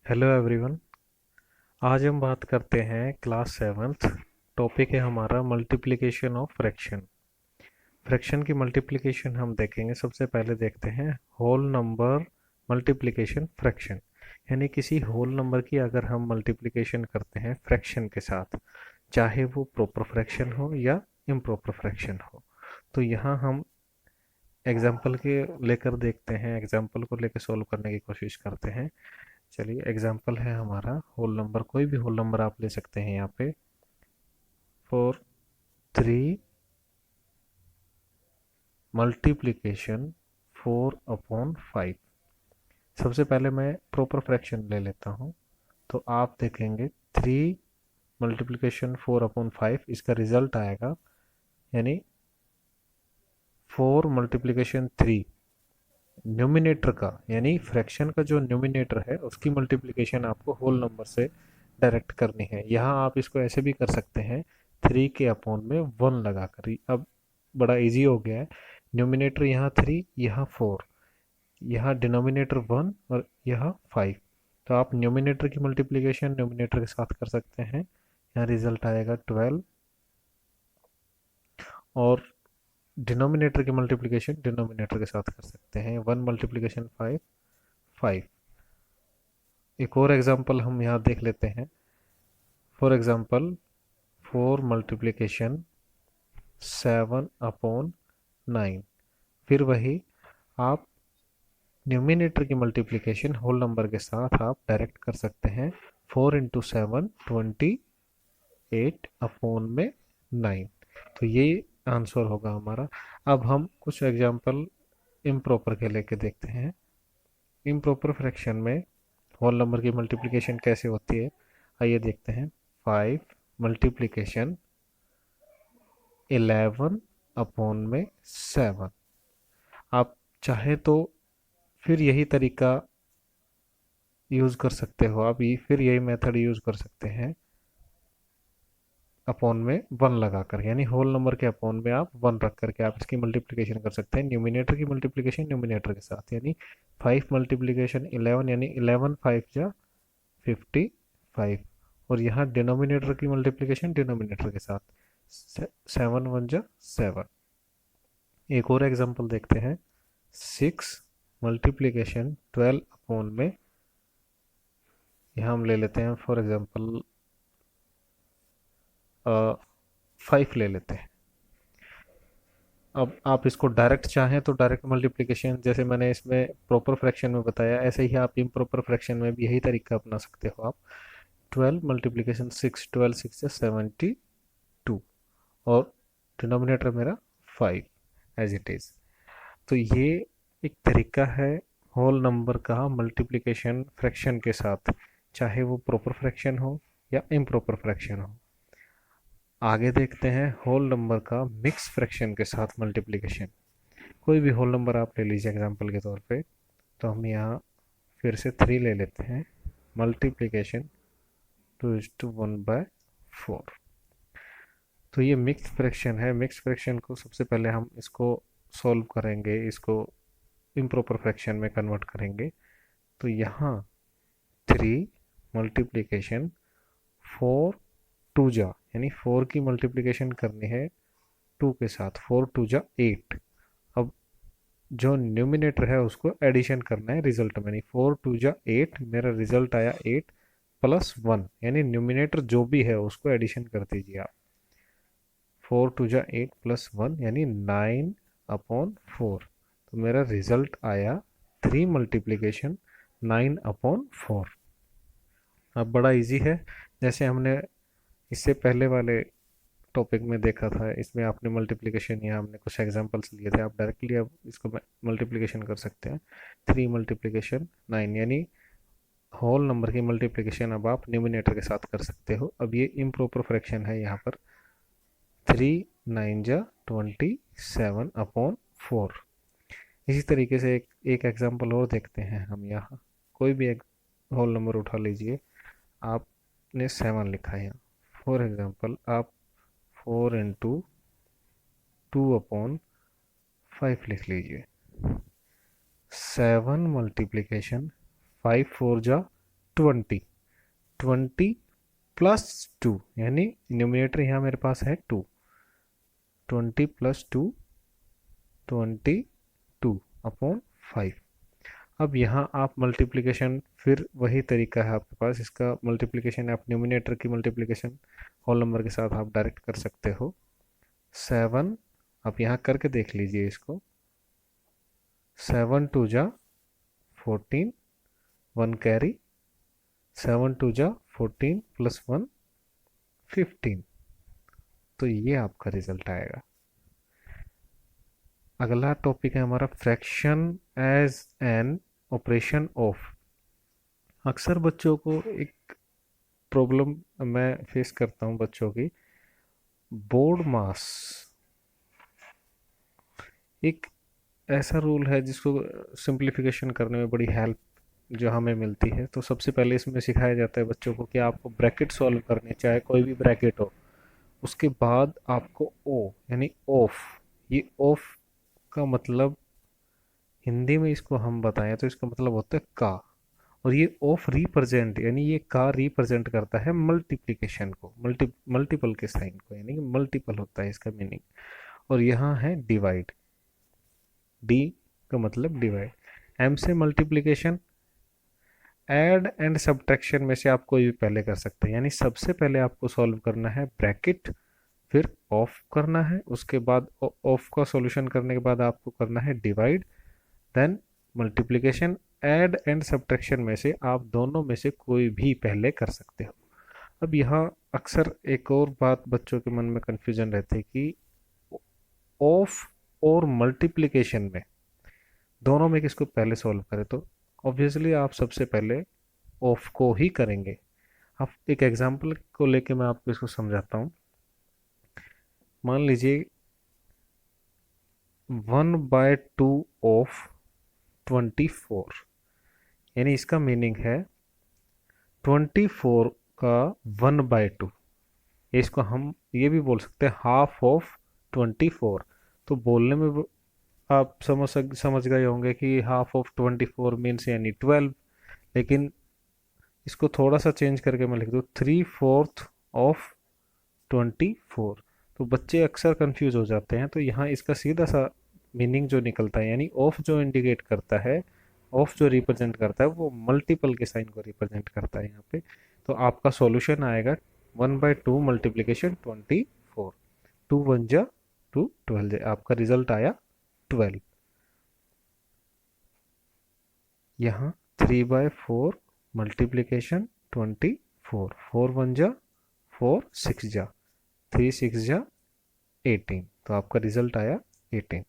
Hello everyone. आज हम बात करते हैं क्लास सेवन्थ। टॉपिक है हमारा मल्टीप्लिकेशन ऑफ फ्रैक्शन। फ्रैक्शन की मल्टीप्लिकेशन हम देखेंगे। सबसे पहले देखते हैं होल नंबर मल्टीप्लिकेशन फ्रैक्शन। यानी किसी होल नंबर की अगर हम मल्टीप्लिकेशन करते हैं फ्रैक्शन के साथ, चाहे वो प्रॉपर फ्रैक्शन हो या इम्प्रॉपर फ्रैक्शन हो, तो यहाँ हम एग्जाम्पल के लेकर देखते हैं, एग्जाम्पल को लेकर सॉल्व करने की कोशिश करते हैं। चलिए, एग्जाम्पल है हमारा होल नंबर, कोई भी होल नंबर आप ले सकते हैं यहाँ पे। 4 3 मल्टीप्लीकेशन 4/5। सबसे पहले मैं प्रॉपर फ्रैक्शन ले लेता हूँ। तो आप देखेंगे 3 मल्टीप्लिकेशन 4/5 इसका रिजल्ट आएगा, यानी 4 मल्टीप्लिकेशन 3 न्यूमिनेटर का, यानी फ्रैक्शन का जो न्यूमिनेटर है उसकी मल्टीप्लिकेशन आपको होल नंबर से डायरेक्ट करनी है। यहाँ आप इसको ऐसे भी कर सकते हैं, 3 के अपॉन में 1 लगाकर। अब बड़ा इजी हो गया है। न्यूमिनेटर यहाँ 3, यहाँ 4, यहाँ डिनोमिनेटर 1 और यहाँ 5। तो आप न्यूमिनेटर की मल्टीप्लिकेशन न्यूमिनेटर के साथ कर सकते हैं। यहाँ रिजल्ट आएगा 12। और डिनोमिनेटर की मल्टीप्लिकेशन डिनोमिनेटर के साथ कर सकते हैं। 1 मल्टीप्लिकेशन 5 5। एक और एग्जांपल हम यहाँ देख लेते हैं। For example 4 multiplication 7/9। फिर वही आप न्यूमिनेटर की मल्टीप्लिकेशन होल नंबर के साथ आप डायरेक्ट कर सकते हैं। 4 × 7 28/9। तो ये आंसर होगा हमारा। अब हम कुछ एग्जांपल इम्प्रॉपर के लेके देखते हैं। इम्प्रॉपर फ्रैक्शन में होल नंबर की मल्टीप्लिकेशन कैसे होती है, आइए देखते हैं। 5 मल्टीप्लिकेशन 11/7। आप चाहे तो फिर यही तरीका यूज़ कर सकते हो, आप ये फिर यही मेथड यूज़ कर सकते हैं। अपॉन में 1 लगाकर, यानी होल नंबर के अपॉन में आप 1 रख करके आप इसकी मल्टीप्लिकेशन कर सकते हैं। न्यूमिनेटर की मल्टीप्लिकेशन न्यूमिनेटर के साथ, यानी 5 मल्टीप्लिकेशन 11, यानी 11 5 जा 55। और यहाँ डिनोमिनेटर की मल्टीप्लिकेशन डिनोमिनेटर के साथ 7 1 जा 7। एक और एग्जांपल देखते हैं। 6 मल्टीप्लिकेशन 12 अपॉन में, यहाँ हम ले लेते हैं फॉर एग्जांपल 5 ले लेते हैं। अब आप इसको डायरेक्ट चाहें तो डायरेक्ट मल्टीप्लिकेशन, जैसे मैंने इसमें प्रॉपर फ्रैक्शन में बताया, ऐसे ही आप इम्प्रॉपर फ्रैक्शन में भी यही तरीका अपना सकते हो आप। 12 मल्टीप्लिकेशन 6, 12 6 से 72, और डिनोमिनेटर मेरा 5 एज इट इज़। तो ये एक तरीका है होल नंबर का मल्टीप्लिकेशन फ्रैक्शन के साथ, चाहे वो प्रॉपर फ्रैक्शन हो या इम्प्रॉपर फ्रैक्शन हो। आगे देखते हैं होल नंबर का मिक्स फ्रैक्शन के साथ मल्टीप्लिकेशन। कोई भी होल नंबर आप ले लीजिए एग्जांपल के तौर पे। तो हम यहाँ फिर से 3 ले लेते हैं। मल्टीप्लिकेशन 2:1/4। तो ये मिक्स फ्रैक्शन है। मिक्स फ्रैक्शन को सबसे पहले हम इसको सॉल्व करेंगे, इसको इम्प्रॉपर फ्रैक्शन में कन्वर्ट करेंगे। तो यहाँ 3 मल्टीप्लिकेशन 4 2 जा, यानी 4 की मल्टीप्लिकेशन करनी है 2 के साथ। 4 2 जा 8। अब जो न्यूमिनेटर है उसको एडिशन करना है रिजल्ट में, नहीं 4 2 जा 8, मेरा रिजल्ट आया 8 + 1, यानी न्यूमिनेटर जो भी है उसको एडिशन कर दीजिए आप। 4 2 जा 8 + 1 यानी 9/4। तो मेरा रिजल्ट आया 3 मल्टीप्लिकेशन 9/4। अब बड़ा इजी है। जैसे हमने इससे पहले वाले टॉपिक में देखा था, इसमें आपने मल्टीप्लिकेशन, यहाँ हमने कुछ एग्जांपल्स लिए थे, आप डायरेक्टली अब इसको मल्टीप्लिकेशन कर सकते हैं। 3 मल्टीप्लिकेशन 9, यानी होल नंबर की मल्टीप्लिकेशन अब आप न्यूमिनेटर के साथ कर सकते हो। अब ये इम्प्रॉपर फ्रैक्शन है यहाँ पर। 3 9 जा 27/4। इसी तरीके से एक एग्जांपल और देखते हैं हम यहाँ। कोई भी एक होल नंबर उठा लीजिए। आपने 7 लिखा है यहाँ। फॉर एग्जांपल आप 4 × 2/5 लिख लीजिए। 7 मल्टीप्लिकेशन 5 4 जा 20, 20 प्लस 2, यानी न्यूमिनेटर यहाँ मेरे पास है 2, 20 प्लस 2, 22 अपॉन 5। अब यहाँ आप मल्टीप्लिकेशन, फिर वही तरीका है आपके पास, इसका मल्टीप्लिकेशन आप न्यूमिनेटर की मल्टीप्लिकेशन होल नंबर के साथ आप डायरेक्ट कर सकते हो। 7, आप यहाँ करके देख लीजिए इसको, 7 2 जा 14, 1 कैरी, 7 2 जा 14 प्लस 1 15, तो ये आपका रिजल्ट आएगा। अगला टॉपिक है हमारा fraction as an operation of. अक्सर बच्चों को एक प्रॉब्लम मैं फेस करता हूँ बच्चों की, बोर्ड मास एक ऐसा रूल है जिसको सिंप्लीफिकेशन करने में बड़ी हेल्प जो हमें मिलती है। तो सबसे पहले इसमें सिखाया जाता है बच्चों को कि आपको ब्रैकेट सॉल्व करने, चाहे कोई भी ब्रैकेट हो, उसके बाद आपको ओ यानी ऑफ, ये ऑफ का मतलब हिंदी में इसको हम बताएं तो इसका मतलब होता है का, और ये ऑफ रिप्रेजेंट यानी ये का रिप्रेजेंट करता है मल्टीप्लिकेशन को, मल्टीपल के साइन को, यानी कि मल्टीपल होता है इसका मीनिंग। और यहाँ है डिवाइड, डी का मतलब डिवाइड, एम से मल्टीप्लिकेशन, ऐड एंड सब्ट्रैक्शन में से आप कोई भी पहले कर सकते हैं। यानी सबसे पहले आपको सॉल्व करना है ब्रैकेट, फिर ऑफ करना है, उसके बाद ऑफ का सॉल्यूशन करने के बाद आपको करना है divide, then multiplication. Add and subtraction में से आप दोनों में से कोई भी पहले कर सकते हो। अब यहाँ अक्सर एक और बात बच्चों के मन में कंफ्यूजन रहती है कि ऑफ और मल्टीप्लिकेशन में दोनों में किसको पहले सॉल्व करें, तो ऑब्वियसली आप सबसे पहले ऑफ को ही करेंगे। अब एक एग्जांपल को लेके मैं आपको इसको समझाता हूँ। मान लीजिए 1/2 ऑफ 24, यानी इसका मीनिंग है 24 का 1/2, इसको हम ये भी बोल सकते हैं हाफ ऑफ 24। तो बोलने में आप समझ गए होंगे कि हाफ ऑफ 24 मीन्स यानी 12, लेकिन इसको थोड़ा सा चेंज करके मैं लिख दूँ 3/4 ऑफ 24। तो बच्चे अक्सर कंफ्यूज हो जाते हैं, तो यहाँ इसका सीधा सा मीनिंग जो निकलता है, यानी ऑफ जो इंडिकेट करता है, ऑफ जो रिप्रेजेंट करता है वो मल्टीपल के साइन को रिप्रेजेंट करता है यहाँ पे। तो आपका सॉल्यूशन आएगा 1/2 मल्टीप्लिकेशन 24, 2 1 जा 2 12 जा, आपका रिजल्ट आया 12। यहाँ 3/4 मल्टीप्लिकेशन 24, 4 1 जा 4 6 जा 3 6 जा 18, तो आपका रिजल्ट आया 18।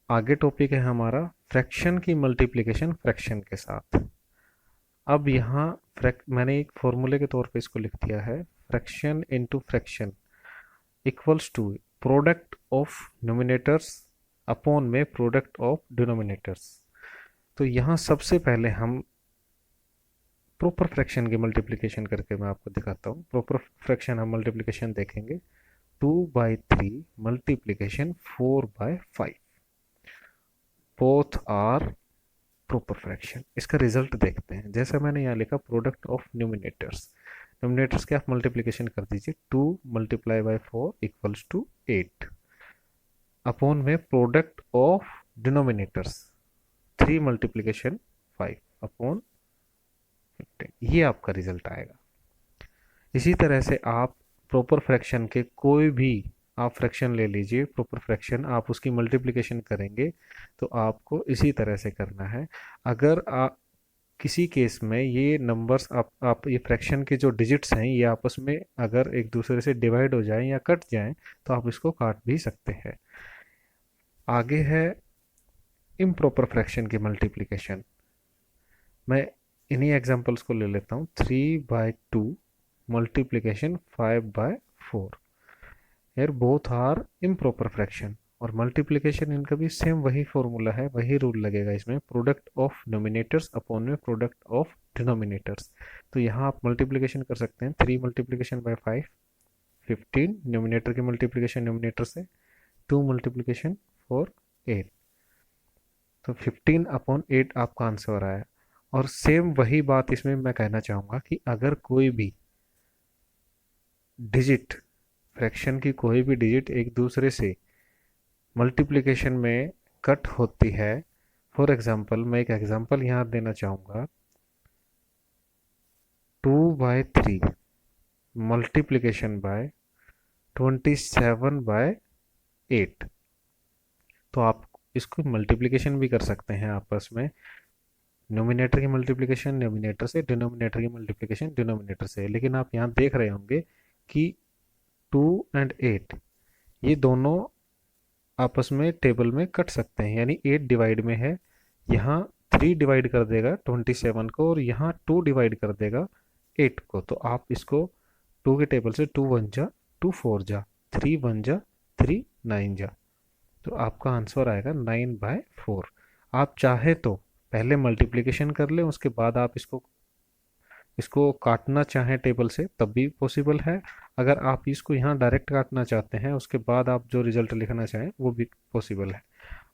आगे टॉपिक है हमारा फ्रैक्शन की मल्टीप्लिकेशन फ्रैक्शन के साथ। अब यहाँ मैंने एक फॉर्मूले के तौर पे इसको लिख दिया है, fraction into fraction equals to product of numerators upon में प्रोडक्ट ऑफ डिनोमिनेटर्स। तो यहाँ सबसे पहले हम प्रॉपर फ्रैक्शन की मल्टीप्लिकेशन करके मैं आपको दिखाता हूँ। प्रॉपर फ्रैक्शन हम मल्टीप्लिकेशन देखेंगे, 2/3 multiplication 4/5, both are proper fraction. इसका रिजल्ट देखते हैं। जैसा मैंने यहाँ लिखा प्रोडक्ट ऑफ न्यूमिनेटर्स, न्यूमिनेटर्स के आप मल्टीप्लिकेशन कर दीजिए, 2 × 4 इक्वल्स टू 8, अपॉन में प्रोडक्ट ऑफ डिनोमिनेटर्स 3 × 5 अपॉन 15, ये आपका रिजल्ट आएगा। इसी तरह से आप प्रॉपर फ्रैक्शन के कोई भी आप फ्रैक्शन ले लीजिए, प्रॉपर फ्रैक्शन आप उसकी मल्टीप्लिकेशन करेंगे तो आपको इसी तरह से करना है। अगर आप किसी केस में ये नंबर्स आप ये फ्रैक्शन के जो डिजिट्स हैं ये आपस में अगर एक दूसरे से डिवाइड हो जाएं या कट जाएं तो आप इसको काट भी सकते हैं। आगे है इम्प्रॉपर फ्रैक्शन की मल्टीप्लिकेशन। मैं इन्हीं एग्जांपल्स को ले लेता हूँ। 3/2 मल्टीप्लिकेशन 5/4, यार बोथ आर इम्प्रॉपर फ्रैक्शन, और मल्टीप्लिकेशन इनका भी सेम वही फॉर्मूला है, वही रूल लगेगा इसमें, प्रोडक्ट ऑफ नोमिनेटर्स अपॉन में प्रोडक्ट ऑफ डिनोमिनेटर्स। तो यहाँ आप मल्टीप्लिकेशन कर सकते हैं, 3 × 5 15, नोमिनेटर की मल्टीप्लिकेशन नोमिनेटर से, 2 × 4 8, तो 15/8 आपका आंसर आया। और सेम वही बात इसमें मैं कहना चाहूँगा कि अगर कोई भी डिजिट, फ्रैक्शन की कोई भी डिजिट एक दूसरे से मल्टीप्लिकेशन में कट होती है, फॉर एग्जांपल मैं एक एग्जांपल यहाँ देना चाहूँगा, 2/3 मल्टीप्लिकेशन बाय 27/8। तो आप इसको मल्टीप्लिकेशन भी कर सकते हैं आपस में, न्यूमिनेटर की मल्टीप्लिकेशन न्यूमिनेटर से, डिनोमिनेटर की मल्टीप्लिकेशन डिनोमिनेटर से। लेकिन आप यहाँ देख रहे होंगे कि 2 और 8 ये दोनों आपस में टेबल में कट सकते हैं, यानी 8 डिवाइड में है, यहाँ 3 डिवाइड कर देगा 27 को और यहाँ 2 डिवाइड कर देगा 8 को। तो आप इसको 2 के टेबल से 2 1 जा 2 4 जा 3 1 जा 3 9 जा, तो आपका आंसर आएगा 9/4। आप चाहे तो पहले मल्टीप्लिकेशन कर लें, उसके बाद आप इसको इसको काटना चाहें टेबल से तब भी पॉसिबल है। अगर आप इसको यहाँ डायरेक्ट काटना चाहते हैं उसके बाद आप जो रिजल्ट लिखना चाहें वो भी पॉसिबल है।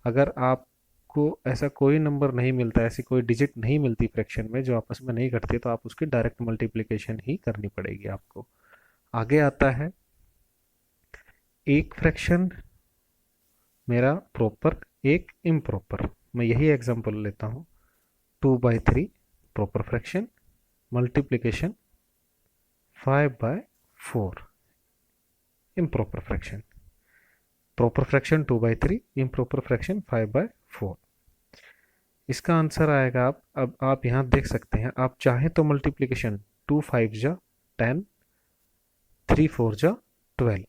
अगर आपको ऐसा कोई नंबर नहीं मिलता, ऐसी कोई डिजिट नहीं मिलती फ्रैक्शन में जो आपस में नहीं कटती, तो आप उसकी डायरेक्ट मल्टीप्लिकेशन ही करनी पड़ेगी आपको। आगे आता है एक फ्रैक्शन मेरा प्रॉपर, एक इम्प्रॉपर। मैं यही एग्जांपल लेता हूँ, 2/3 proper fraction multiplication 5/4 improper fraction. Proper fraction 2/3, improper fraction 5/4। इसका आंसर आएगा, आप अब आप यहाँ देख सकते हैं, आप चाहें तो मल्टीप्लिकेशन 2 5 जा 10, 3 4 जा 12।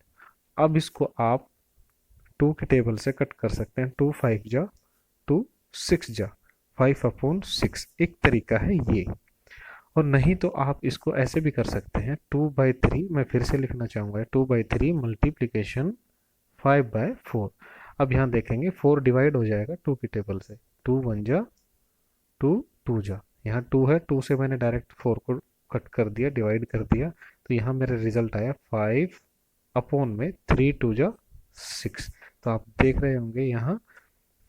अब इसको आप 2 के टेबल से कट कर सकते हैं, 2 5 जा 2 6 जा 5/6, एक तरीका है ये। और नहीं तो आप इसको ऐसे भी कर सकते हैं, 2/3, मैं फिर से लिखना चाहूँगा 2/3 मल्टीप्लिकेशन 5/4। अब यहाँ देखेंगे 4 डिवाइड हो जाएगा 2 की टेबल से, 2 1 जा 2 2 जा, यहाँ 2 है, 2 से मैंने डायरेक्ट 4 को कट कर दिया, डिवाइड कर दिया, तो यहाँ मेरा रिजल्ट आया 5/3 2 जा 6। तो आप देख रहे होंगे यहाँ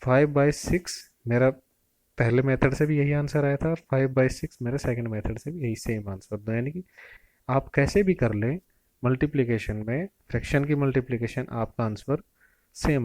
5/6 मेरा पहले मेथड से भी यही आंसर आया था, 5/6 मेरे सेकंड मेथड से भी यही सेम आंसर। तो यानी कि आप कैसे भी कर लें मल्टीप्लिकेशन में, फ्रैक्शन की मल्टीप्लिकेशन आपका आंसर सेम